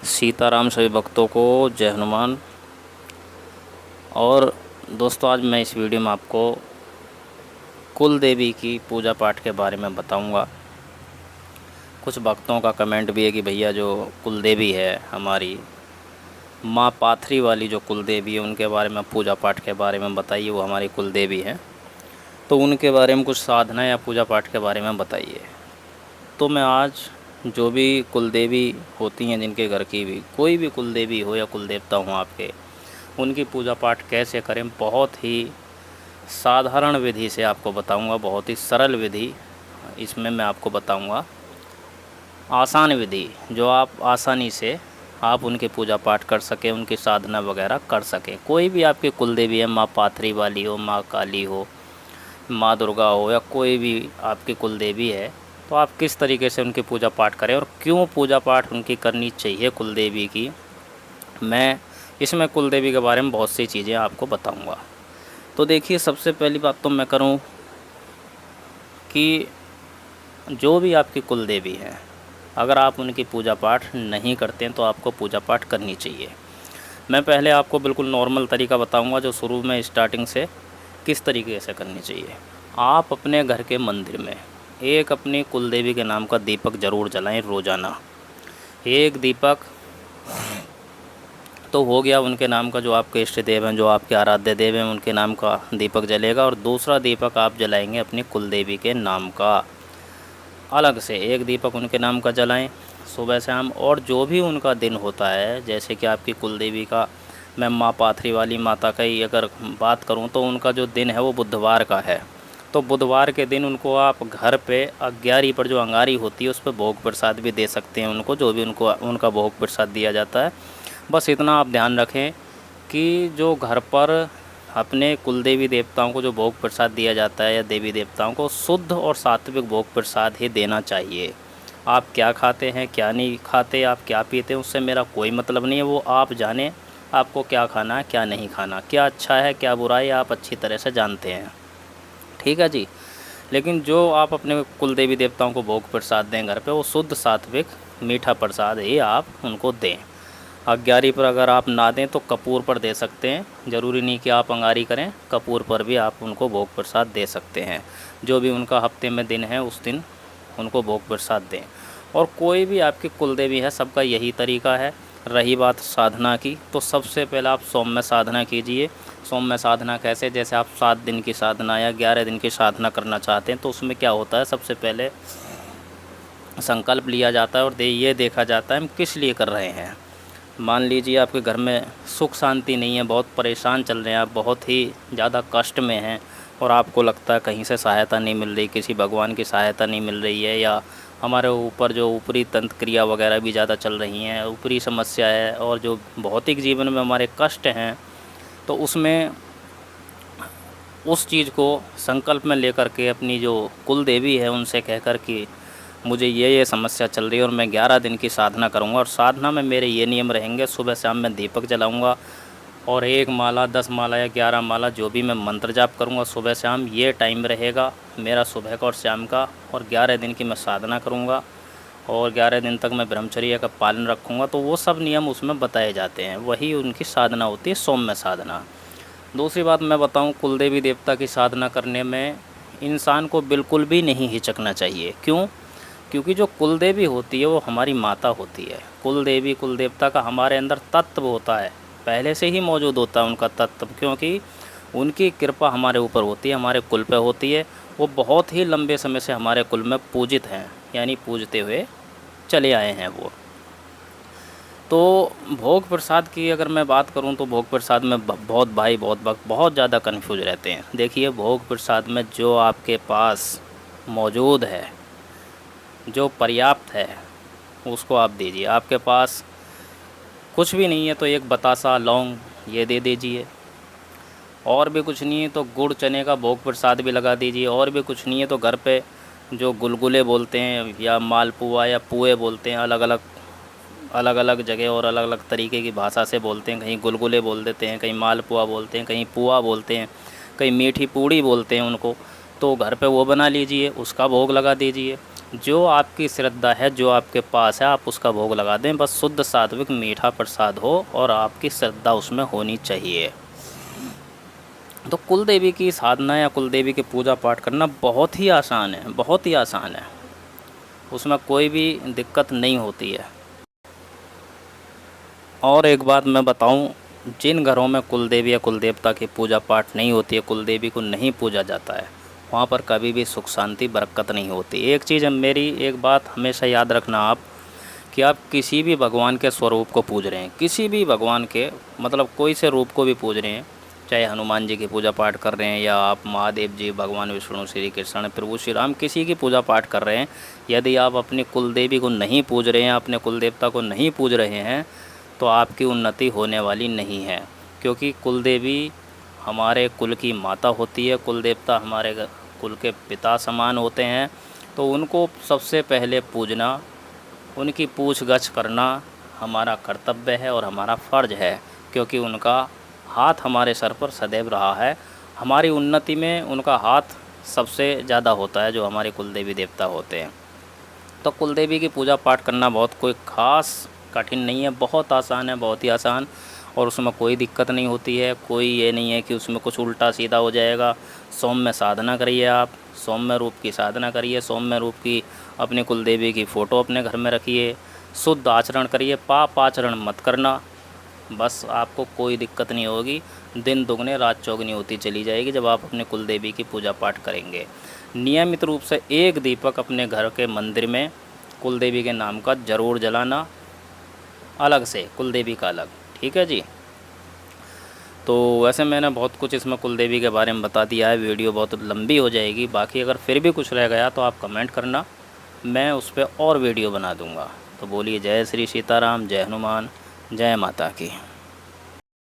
सीताराम सभी भक्तों को जय हनुमान। और दोस्तों, आज मैं इस वीडियो में आपको कुल देवी की पूजा पाठ के बारे में बताऊंगा। कुछ भक्तों का कमेंट भी है कि भैया जो कुल देवी है हमारी माँ पाथरी वाली जो कुल देवी है उनके बारे में पूजा पाठ के बारे में बताइए, वो हमारी कुल देवी है तो उनके बारे में कुछ साधना या पूजा पाठ के बारे में बताइए। तो मैं आज जो भी कुल देवी होती हैं, जिनके घर की भी कोई भी कुल देवी हो या कुल देवता हो आपके, उनकी पूजा पाठ कैसे करें, बहुत ही साधारण विधि से आपको बताऊंगा। बहुत ही सरल विधि इसमें मैं आपको बताऊंगा, आसान विधि जो आप आसानी से आप उनकी पूजा पाठ कर सकें, उनकी साधना वगैरह कर सकें। कोई भी आपकी कुल देवी है, माँ पाथरी वाली हो, माँ काली हो, माँ दुर्गा हो, या कोई भी आपकी कुल देवी है, तो आप किस तरीके से उनकी पूजा पाठ करें और क्यों पूजा पाठ उनकी करनी चाहिए कुल देवी की, मैं इसमें कुल देवी के बारे में बहुत सी चीज़ें आपको बताऊंगा। तो देखिए, सबसे पहली बात तो मैं करूं कि जो भी आपकी कुल देवी है, अगर आप उनकी पूजा पाठ नहीं करते हैं तो आपको पूजा पाठ करनी चाहिए। मैं पहले आपको बिल्कुल नॉर्मल तरीका बताऊंगा जो शुरू में स्टार्टिंग से किस तरीके से करनी चाहिए। आप अपने घर के मंदिर में एक अपनी कुल देवी के नाम का दीपक ज़रूर जलाएं रोज़ाना। एक दीपक तो हो गया उनके नाम का, जो आपके इष्ट देव हैं, जो आपके आराध्य देव हैं, उनके नाम का दीपक जलेगा। और दूसरा दीपक आप जलाएंगे अपनी कुल देवी के नाम का, अलग से एक दीपक उनके नाम का जलाएं सुबह शाम। और जो भी उनका दिन होता है, जैसे कि आपकी कुल देवी का, मैं माँ पाथरी वाली माता का ही अगर बात करूं तो उनका जो दिन है वो बुधवार का है। तो बुधवार के दिन उनको आप घर पे अग्यारी पर जो अंगारी होती है उस पर भोग प्रसाद भी दे सकते हैं उनको, जो भी उनका भोग प्रसाद दिया जाता है। बस इतना आप ध्यान रखें कि जो घर पर अपने कुल देवी देवताओं को जो भोग प्रसाद दिया जाता है या देवी देवताओं को, शुद्ध और सात्विक भोग प्रसाद ही देना चाहिए। आप क्या खाते हैं क्या नहीं खाते, आप क्या पीते हैं, उससे मेरा कोई मतलब नहीं है। वो आप जाने आपको क्या खाना है क्या नहीं खाना, क्या अच्छा है क्या बुरा है, आप अच्छी तरह से जानते हैं, ठीक है जी। लेकिन जो आप अपने कुल देवी देवताओं को भोग प्रसाद दें घर पे, वो शुद्ध सात्विक मीठा प्रसाद ही आप उनको दें। अग्यारी पर अगर आप ना दें तो कपूर पर दे सकते हैं, ज़रूरी नहीं कि आप अंगारी करें, कपूर पर भी आप उनको भोग प्रसाद दे सकते हैं। जो भी उनका हफ्ते में दिन है उस दिन उनको भोग प्रसाद दें। और कोई भी आपकी कुल देवी है, सबका यही तरीका है। रही बात साधना की, तो सबसे पहले आप सौम्य साधना कीजिए। सौम्य साधना कैसे, जैसे आप 7 दिन की साधना या 11 दिन की साधना करना चाहते हैं तो उसमें क्या होता है, सबसे पहले संकल्प लिया जाता है और ये देखा जाता है हम किस लिए कर रहे हैं। मान लीजिए आपके घर में सुख शांति नहीं है, बहुत परेशान चल रहे हैं आप, बहुत ही ज़्यादा कष्ट में हैं और आपको लगता है कहीं से सहायता नहीं मिल रही, किसी भगवान की सहायता नहीं मिल रही है, या हमारे ऊपर जो ऊपरी तंत्र क्रिया वगैरह भी ज़्यादा चल रही हैं, ऊपरी समस्या है, और जो भौतिक जीवन में हमारे कष्ट हैं, तो उसमें उस चीज़ को संकल्प में लेकर के अपनी जो कुल देवी है उनसे कहकर कि मुझे ये समस्या चल रही है और मैं 11 दिन की साधना करूँगा, और साधना में मेरे ये नियम रहेंगे, सुबह शाम मैं दीपक जलाऊँगा और 1 माला 10 माला या 11 माला जो भी मैं मंत्र जाप करूँगा सुबह शाम, ये टाइम रहेगा मेरा सुबह का और शाम का। और 11 दिन की मैं साधना करूँगा और 11 दिन तक मैं ब्रह्मचर्य का पालन रखूँगा। तो वो सब नियम उसमें बताए जाते हैं, वही उनकी साधना होती है, सौम्य साधना। दूसरी बात मैं बताऊँ, कुल देवी देवता की साधना करने में इंसान को बिल्कुल भी नहीं हिचकना चाहिए। क्यों? क्योंकि जो कुल देवी होती है वो हमारी माता होती है। कुल देवी कुल देवता का हमारे अंदर तत्व होता है, पहले से ही मौजूद होता है उनका तत्व, क्योंकि उनकी कृपा हमारे ऊपर होती है, हमारे कुल पे होती है। वो बहुत ही लंबे समय से हमारे कुल में पूजित हैं, यानी पूजते हुए चले आए हैं वो। तो भोग प्रसाद की अगर मैं बात करूं तो भोग प्रसाद में बहुत भाई बहुत वक्त बहुत ज़्यादा कन्फ्यूज रहते हैं। देखिए, भोग प्रसाद में जो आपके पास मौजूद है, जो पर्याप्त है, उसको आप दीजिए। आपके पास कुछ भी नहीं है तो एक बतासा लौंग ये दे दीजिए, और भी कुछ नहीं है तो गुड़ चने का भोग प्रसाद भी लगा दीजिए, और भी कुछ नहीं है तो घर पे जो गुलगुले बोलते हैं या मालपुआ या पुए बोलते हैं, अलग अलग जगह और अलग अलग तरीके की भाषा से बोलते हैं, कहीं गुलगुले बोल देते हैं, कहीं मालपुआ बोलते हैं, कहीं पुआ बोलते हैं, कहीं मीठी पूड़ी बोलते हैं उनको। तो घर पे वो बना लीजिए, उसका भोग लगा दीजिए। जो आपकी श्रद्धा है, जो आपके पास है, आप उसका भोग लगा दें। बस शुद्ध सात्विक मीठा प्रसाद हो और आपकी श्रद्धा उसमें होनी चाहिए। तो कुल देवी की साधना या कुल देवी की पूजा पाठ करना बहुत ही आसान है, बहुत ही आसान है। उसमें कोई भी दिक्कत नहीं होती है। और एक बात मैं बताऊं, जिन घरों में कुल देवी या कुल देवता की पूजा पाठ नहीं होती है, कुल देवी को नहीं पूजा जाता है, वहाँ पर कभी भी सुख शांति बरकत नहीं होती। एक चीज़ मेरी एक बात हमेशा याद रखना आप, कि आप किसी भी भगवान के स्वरूप को पूज रहे हैं, किसी भी भगवान के मतलब कोई से रूप को भी पूज रहे हैं, चाहे हनुमान जी की पूजा पाठ कर रहे हैं या आप महादेव जी, भगवान विष्णु, श्री कृष्ण, प्रभु श्री राम, किसी की पूजा पाठ कर रहे हैं, यदि आप अपनी कुल देवी को नहीं पूज रहे हैं, अपने कुल देवता को नहीं पूज रहे हैं, तो आपकी उन्नति होने वाली नहीं है। क्योंकि कुल देवी हमारे कुल की माता होती है, कुल देवता हमारे कुल के पिता समान होते हैं। तो उनको सबसे पहले पूजना, उनकी पूछ-गछ करना हमारा कर्तव्य है और हमारा फ़र्ज़ है, क्योंकि उनका हाथ हमारे सर पर सदैव रहा है। हमारी उन्नति में उनका हाथ सबसे ज़्यादा होता है, जो हमारे कुल देवी देवता होते हैं। तो कुल देवी की पूजा पाठ करना बहुत कोई ख़ास कठिन नहीं है, बहुत आसान है, बहुत ही आसान। और उसमें कोई दिक्कत नहीं होती है, कोई ये नहीं है कि उसमें कुछ उल्टा सीधा हो जाएगा। सौम्य साधना करिए आप, सौम्य रूप की साधना करिए, सौम्य रूप की अपनी कुल देवी की फ़ोटो अपने घर में रखिए, शुद्ध आचरण करिए, पाप आचरण मत करना। बस आपको कोई दिक्कत नहीं होगी, दिन दुगने रात चौगुनी होती चली जाएगी जब आप अपने कुल देवी की पूजा पाठ करेंगे। नियमित रूप से एक दीपक अपने घर के मंदिर में कुल देवी के नाम का ज़रूर जलाना, अलग से, कुल देवी का अलग। ठीक है जी। तो वैसे मैंने बहुत कुछ इसमें कुल देवी के बारे में बता दिया है, वीडियो बहुत लंबी हो जाएगी। बाकी अगर फिर भी कुछ रह गया तो आप कमेंट करना, मैं उस पर और वीडियो बना दूँगा। तो बोलिए जय श्री सीताराम, जय हनुमान, जय माता की।